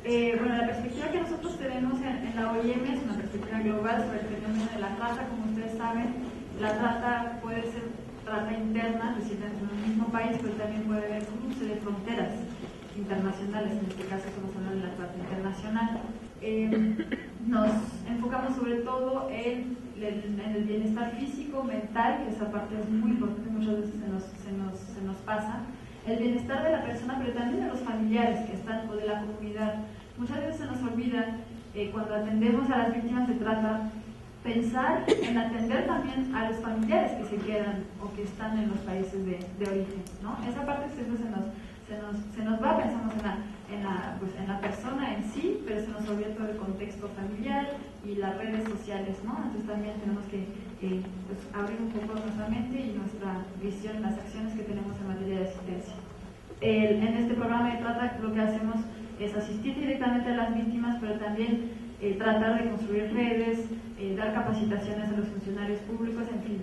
Bueno, la perspectiva que nosotros tenemos en la OIM es una perspectiva global sobre el fenómeno de la trata. Como ustedes saben, la trata puede ser trata interna, es decir, dentro del mismo país, pero también puede haber cruce de fronteras internacionales. En este caso estamos hablando de la trata internacional. Nos enfocamos sobre todo en el bienestar físico, mental, que esa parte es muy importante, muchas veces se nos pasa, el bienestar de la persona, pero también de los familiares que están, o de la comunidad. Muchas veces se nos olvida, cuando atendemos a las víctimas de trata, pensar en atender también a los familiares que se quedan o que están en los países de origen, ¿no? Esa parte siempre se nos va, pensamos en la persona en sí, pero se nos olvida todo el contexto familiar y las redes sociales, ¿no? Entonces también tenemos que pues, abrir un poco nuestra mente y nuestra visión, las acciones que tenemos en materia de asistencia. En este programa de trata lo que hacemos es asistir directamente a las víctimas, pero también tratar de construir redes, dar capacitaciones a los funcionarios públicos, en fin,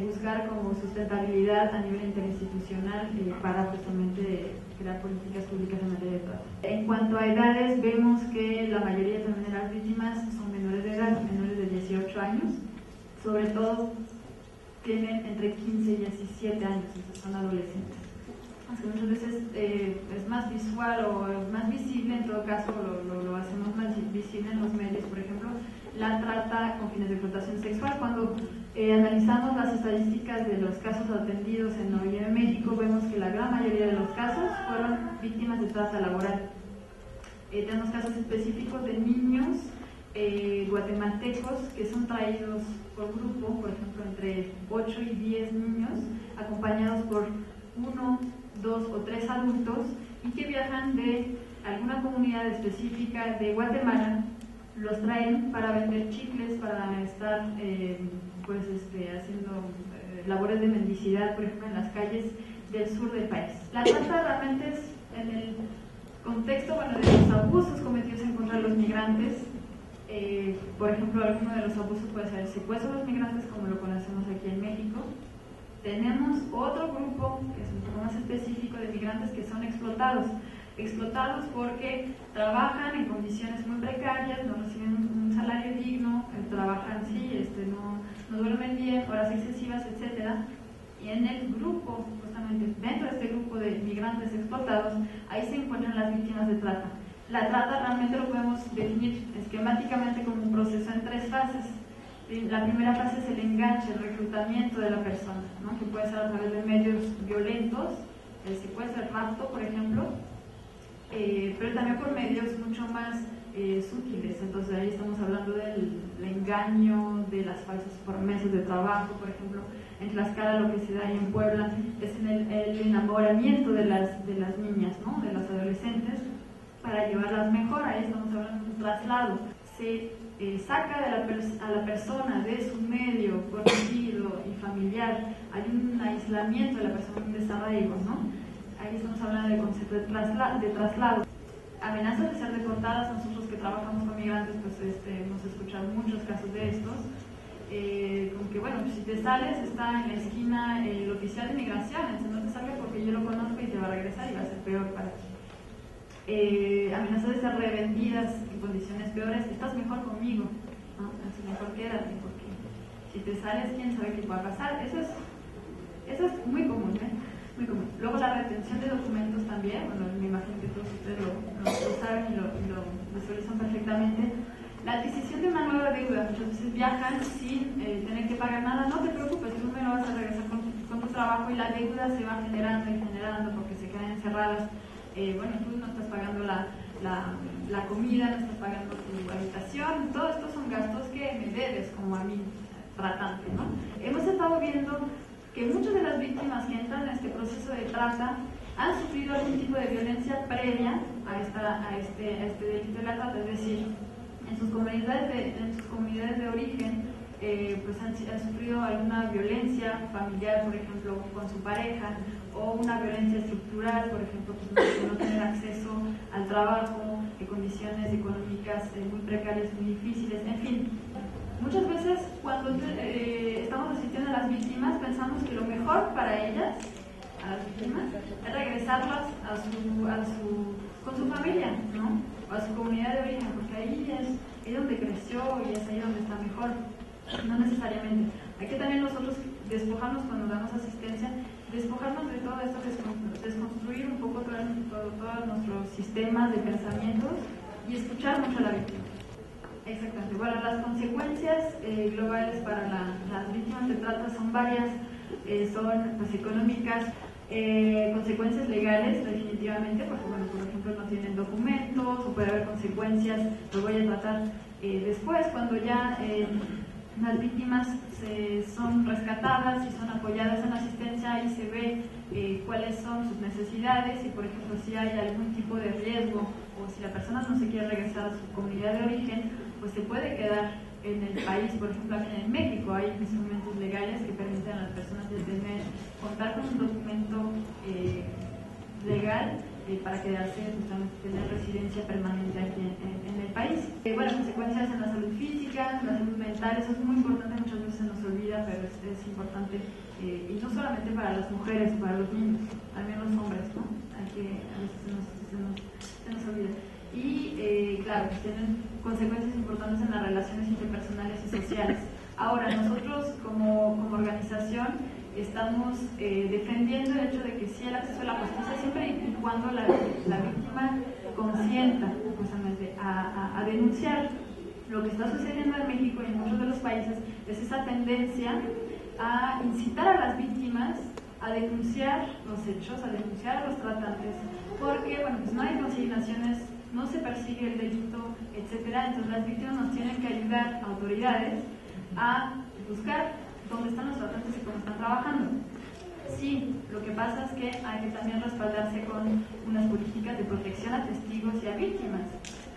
buscar como sustentabilidad a nivel interinstitucional para justamente crear políticas públicas en materia de trata. En cuanto a edades, vemos que la mayoría también de las víctimas son menores de edad, menores de 18 años, sobre todo tienen entre 15 y 17 años, son adolescentes. Muchas veces es más visual o más visible, en todo caso lo hacemos más visible en los medios, por ejemplo, la trata con fines de explotación sexual. Cuando analizamos las estadísticas de los casos atendidos en OIM México, vemos que la gran mayoría de los casos fueron víctimas de trata laboral. Tenemos casos específicos de niños guatemaltecos que son traídos por grupo, por ejemplo, entre 8 y 10 niños, acompañados por 1, 2 o 3 adultos, y que viajan de alguna comunidad específica de Guatemala, los traen para vender chicles, para estar haciendo labores de mendicidad, por ejemplo, en las calles del sur del país. La trata realmente es en el contexto de los abusos cometidos en contra de los migrantes. Por ejemplo, alguno de los abusos puede ser el secuestro de los migrantes, como lo conocemos aquí en México. Tenemos otro grupo, que es un poco más específico, de migrantes que son explotados porque trabajan en condiciones muy precarias, no reciben un salario digno, trabajan, no duermen bien, horas excesivas, etc. Y en el grupo, justamente dentro de este grupo de migrantes explotados, ahí se encuentran las víctimas de trata. La trata realmente lo podemos definir esquemáticamente como un proceso en 3 fases. La primera fase es el enganche, el reclutamiento de la persona, ¿no? Que puede ser a través de medios violentos, el secuestro, el rapto, por ejemplo, pero también por medios mucho más sutiles. Entonces ahí estamos hablando del engaño, de las falsas promesas de trabajo. Por ejemplo, en Tlaxcala lo que se da ahí en Puebla es el enamoramiento de las niñas, ¿no? De las adolescentes, para llevarlas mejor. Ahí estamos hablando de un traslado. Se saca a la persona de su medio conocido y familiar. Hay un aislamiento de la persona, un desarraigo, ¿no? Ahí estamos hablando del concepto de traslado. Amenazas de ser deportadas. Nosotros que trabajamos con migrantes, pues hemos escuchado muchos casos de estos. Como que, bueno, pues si te sales, está en la esquina el oficial de migración, entonces no te salga porque yo lo conozco y te va a regresar y va a ser peor para ti. Amenazas de ser revendidas en condiciones peores. Estás mejor conmigo, ¿no? Entonces mejor quédate, porque si te sales, quién sabe qué va a pasar. Eso es muy común, muy común. Luego la retención de documentos también. Bueno, me imagino que todos ustedes lo saben y lo visualizan perfectamente. La adquisición de una nueva deuda. Muchas veces viajan sin tener que pagar nada. No te preocupes, tú me lo vas a regresar con tu trabajo, y la deuda se va generando y generando porque se quedan encerradas. Bueno, tú no estás pagando la comida, no estás pagando tu habitación. Todos estos son gastos que me debes como a mí, tratante, ¿no? Hemos estado viendo que muchas de las víctimas que entran en este proceso de trata han sufrido algún tipo de violencia previa a este delito de la trata. Es decir, en sus comunidades de origen, pues han sufrido alguna violencia familiar, por ejemplo, con su pareja, o una violencia estructural, por ejemplo, pues no tener acceso al trabajo, condiciones económicas muy precarias, muy difíciles, en fin. Muchas veces cuando estamos asistiendo a las víctimas, pensamos que lo mejor para ellas, a las víctimas, es regresarlas con su familia, ¿no? o a su comunidad de origen, porque ahí es donde creció y es ahí donde está mejor. No necesariamente. Hay que también nosotros despojarnos cuando damos asistencia, despojarnos de todo esto, desconstruir un poco todos nuestros sistemas de pensamientos y escuchar mucho a la víctima. Exactamente. Bueno, las consecuencias globales para las víctimas de trata son varias, son pues, económicas, consecuencias legales definitivamente, porque bueno, por ejemplo no tienen documentos o puede haber consecuencias, lo voy a tratar después, cuando ya las víctimas son rescatadas y son apoyadas en la asistencia y se ve cuáles son sus necesidades y por ejemplo si hay algún tipo de riesgo o si la persona no se quiere regresar a su comunidad de origen, pues se puede quedar en el país. Por ejemplo, aquí en México hay instrumentos legales que permiten a las personas contar con un documento legal para quedarse, justamente tener residencia permanente aquí en el país. Bueno, consecuencias en la salud física, en la salud mental, eso es muy importante, muchas veces se nos olvida, pero es importante, y no solamente para las mujeres, para los niños, también los hombres, ¿no? A veces se nos olvida. Y claro, pues tienen consecuencias importantes en las relaciones interpersonales y sociales. Ahora, nosotros como organización estamos defendiendo el hecho de que sí el acceso a la justicia siempre y cuando la víctima consienta justamente a denunciar. Lo que está sucediendo en México y en muchos de los países es esa tendencia a incitar a las víctimas a denunciar los hechos, a denunciar a los tratantes, porque bueno, pues no hay consignaciones, no se persigue el delito, etcétera. Entonces las víctimas nos tienen que ayudar a autoridades a buscar dónde están los tratantes y cómo están trabajando. Sí, lo que pasa es que hay que también respaldarse con unas políticas de protección a testigos y a víctimas.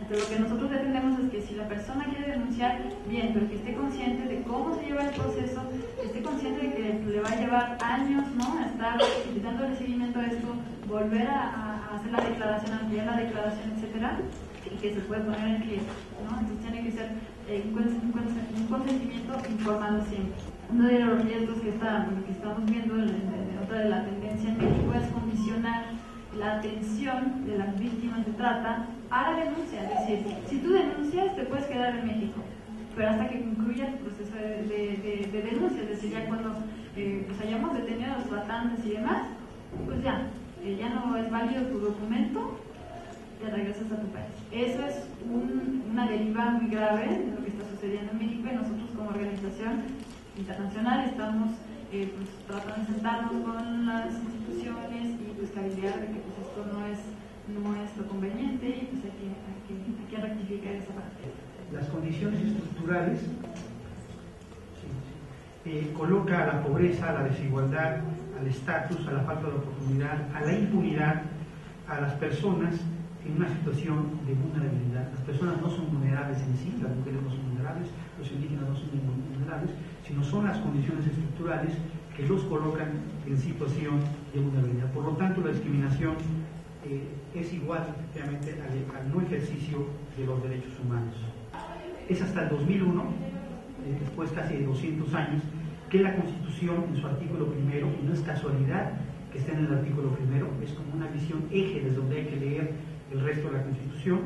Entonces lo que nosotros defendemos es que si la persona quiere denunciar, bien, pero que esté consciente de cómo se lleva el proceso, que esté consciente de que le va a llevar años, ¿no?, a estar dándole seguimiento a esto, volver a hacer la declaración, ampliar la declaración, etcétera, y que se puede poner en riesgo, ¿no? Entonces tiene que ser un consentimiento informado siempre. Uno de los riesgos que estamos viendo en otra de la tendencia en México es condicionar la atención de las víctimas de trata a la denuncia. Es decir, si tú denuncias te puedes quedar en México, pero hasta que concluya el proceso de denuncia, es decir, ya cuando pues hayamos detenido a los tratantes y demás, pues ya no es válido tu documento, te regresas a tu país. Eso es una deriva muy grave de lo que está sucediendo en México, y nosotros como organización internacional estamos pues, tratando de sentarnos con las instituciones y pues cabildear de que pues, esto no es lo conveniente y pues hay que rectificar esa parte. Las condiciones estructurales coloca a la pobreza, a la desigualdad, al estatus, a la falta de oportunidad, a la impunidad, a las personas en una situación de vulnerabilidad. Las personas no son vulnerables en sí, las mujeres no son vulnerables, los indígenas no son vulnerables, sino son las condiciones estructurales que los colocan en situación de vulnerabilidad. Por lo tanto, la discriminación es igual, efectivamente, al no ejercicio de los derechos humanos. Es hasta el 2001, después casi de 200 años, que la Constitución, en su artículo primero, y no es casualidad que esté en el artículo primero, es como una visión eje desde donde hay que leer el resto de la Constitución,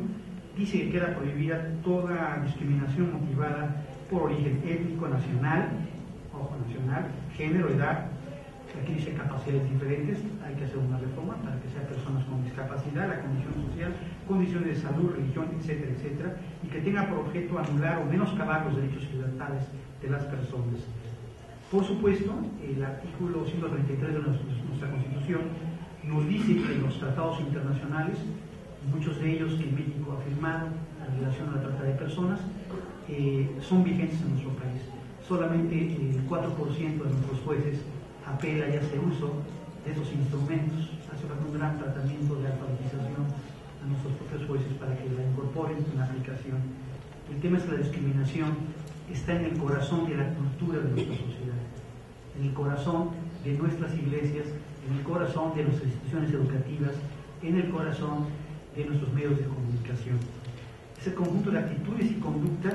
dice que queda prohibida toda discriminación motivada por origen étnico, nacional, género, edad. Aquí dice capacidades diferentes, hay que hacer una reforma para que sean personas con discapacidad, la condición social, condiciones de salud, religión, etcétera, etcétera, y que tenga por objeto anular o menoscabar los derechos y libertades de las personas. Por supuesto, el artículo 133 de nuestra Constitución nos dice que los tratados internacionales, muchos de ellos que México ha firmado en relación a la trata de personas, son vigentes en nuestro país. Solamente el 4% de nuestros jueces apela y hace uso de esos instrumentos. Hace falta un gran tratamiento de alfabetización a nuestros propios jueces para que la incorporen en la aplicación. El tema es que la discriminación está en el corazón de la cultura de nuestra sociedad, en el corazón de nuestras iglesias, en el corazón de nuestras instituciones educativas, en el corazón de nuestros medios de comunicación. Es el conjunto de actitudes y conductas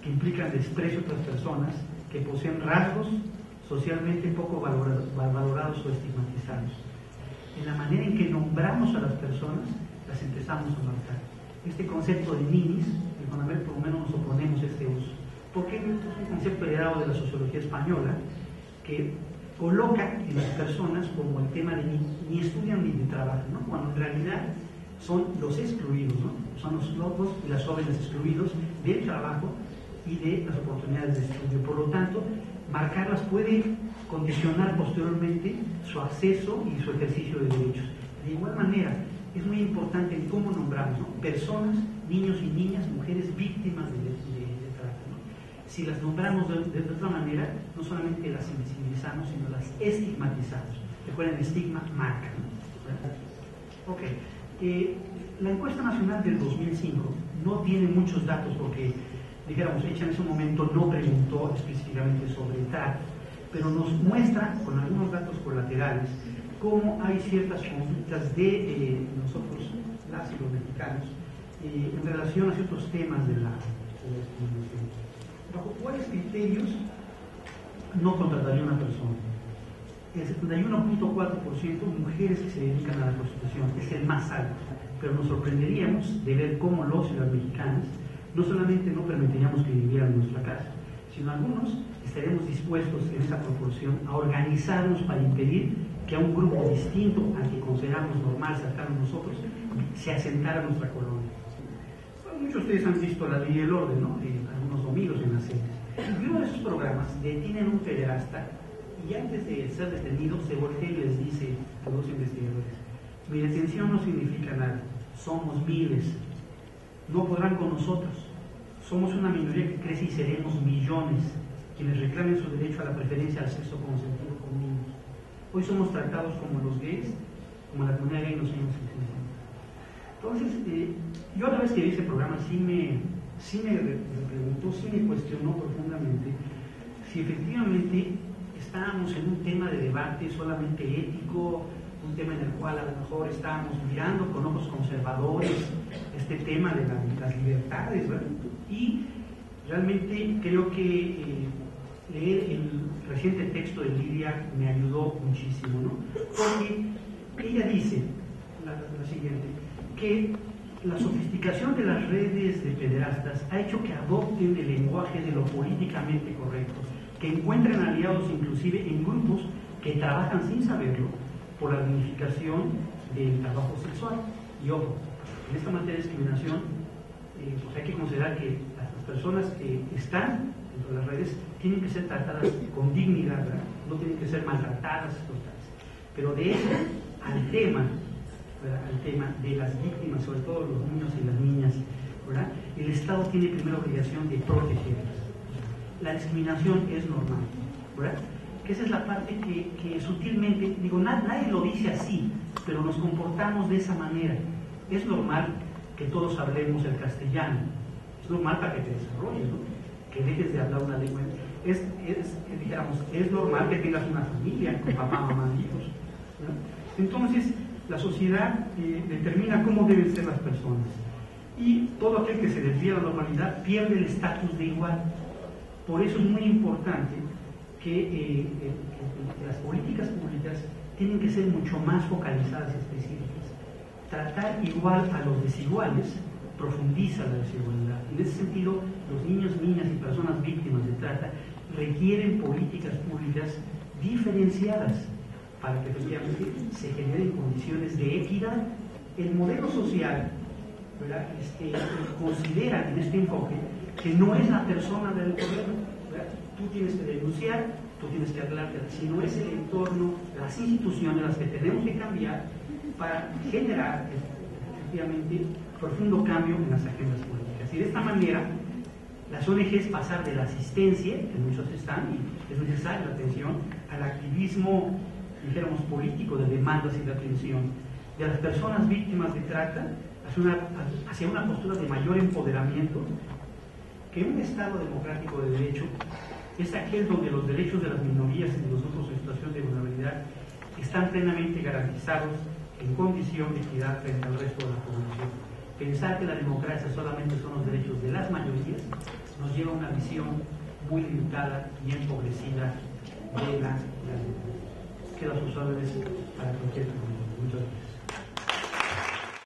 que implican desprecio a otras personas, que poseen rasgos socialmente poco valorados o estigmatizados. En la manera en que nombramos a las personas, las empezamos a marcar. este concepto de ninis, el CONAVER por lo menos nos oponemos a este uso, porque es un concepto heredado de la sociología española que coloca en las personas como el tema de ni estudian ni trabajan, ¿no? Cuando en realidad son los excluidos, ¿no? Son los locos y las jóvenes excluidos del trabajo y de las oportunidades de estudio. Por lo tanto, marcarlas puede condicionar posteriormente su acceso y su ejercicio de derechos. De igual manera, es muy importante en cómo nombramos, ¿no? Personas, niños y niñas, mujeres víctimas de trata, ¿no? Si las nombramos de otra manera, no solamente las invisibilizamos, sino las estigmatizamos. Recuerden, estigma marca, ¿no? Ok. La encuesta nacional del 2005 no tiene muchos datos porque, dijéramos, hecha en ese momento no preguntó específicamente sobre trata, pero nos muestra con algunos datos colaterales cómo hay ciertas conductas de nosotros, las y los mexicanos, en relación a ciertos temas de la discriminación. ¿Bajo cuáles criterios no contrataría una persona? El 71.4% mujeres que se dedican a la prostitución, es el más alto, pero nos sorprenderíamos de ver cómo los y las mexicanas no solamente no permitiríamos que vivieran en nuestra casa, sino algunos estaremos dispuestos en esa proporción a organizarnos para impedir que a un grupo distinto al que consideramos normal cercano a nosotros se asentara en nuestra colonia. Bueno, muchos de ustedes han visto La Ley y el Orden, ¿no? Algunos domingos en las series. Y uno de esos programas detienen a un pederasta y antes de ser detenido se voltea y les dice a los investigadores: mi detención no significa nada, somos miles, no podrán con nosotros, somos una minoría que crece y seremos millones quienes reclamen su derecho a la preferencia al sexo consentido con niños. Hoy somos tratados como los gays, como la comunidad gay en los años 60. Entonces, yo a la vez que vi ese programa sí me preguntó, sí me cuestionó profundamente si efectivamente estábamos en un tema de debate solamente ético, un tema en el cual a lo mejor estábamos mirando con ojos conservadores este tema de las libertades, ¿verdad? Y realmente creo que leer el reciente texto de Lidia me ayudó muchísimo, ¿no? Porque ella dice la siguiente, que la sofisticación de las redes de pederastas ha hecho que adopten el lenguaje de lo políticamente correcto, que encuentren aliados inclusive en grupos que trabajan sin saberlo por la dignificación del trabajo sexual. Y ojo, en esta materia de discriminación, pues hay que considerar que las personas que están dentro de las redes tienen que ser tratadas con dignidad, ¿verdad? No tienen que ser maltratadas, pero de eso al tema de las víctimas, sobre todo los niños y las niñas, ¿verdad? El Estado tiene primera obligación de protegerlas. La discriminación es normal, ¿verdad? Que esa es la parte que sutilmente, digo, nadie lo dice así, pero nos comportamos de esa manera. Es normal que todos hablemos el castellano, es normal para que te desarrolles, ¿no? Que dejes de hablar una lengua. Dijéramos, es normal que tengas una familia con papá, mamá, hijos, ¿verdad? Entonces, la sociedad determina cómo deben ser las personas. Y todo aquel que se desvía de la normalidad pierde el estatus de igual. Por eso es muy importante que las políticas públicas tienen que ser mucho más focalizadas y específicas. Tratar igual a los desiguales profundiza la desigualdad. En ese sentido, los niños, niñas y personas víctimas de trata requieren políticas públicas diferenciadas para que efectivamente se generen condiciones de equidad. El modelo social, ¿verdad? Considera en este enfoque que no es la persona del gobierno, ¿verdad? Tú tienes que denunciar, tú tienes que aclararte, sino es el entorno, las instituciones las que tenemos que cambiar para generar efectivamente profundo cambio en las agendas políticas. Y de esta manera, las ONGs pasar de la asistencia, que muchos están, y es necesaria la atención, al activismo, dijéramos, político de demandas y de atención de las personas víctimas de trata hacia una postura de mayor empoderamiento, que un Estado democrático de derecho es aquel donde los derechos de las minorías y de los otros en situación de vulnerabilidad están plenamente garantizados en condición de equidad frente al resto de la población. Pensar que la democracia solamente son los derechos de las mayorías nos lleva a una visión muy limitada y empobrecida de la democracia. Queda a sus órdenes para cualquier pregunta.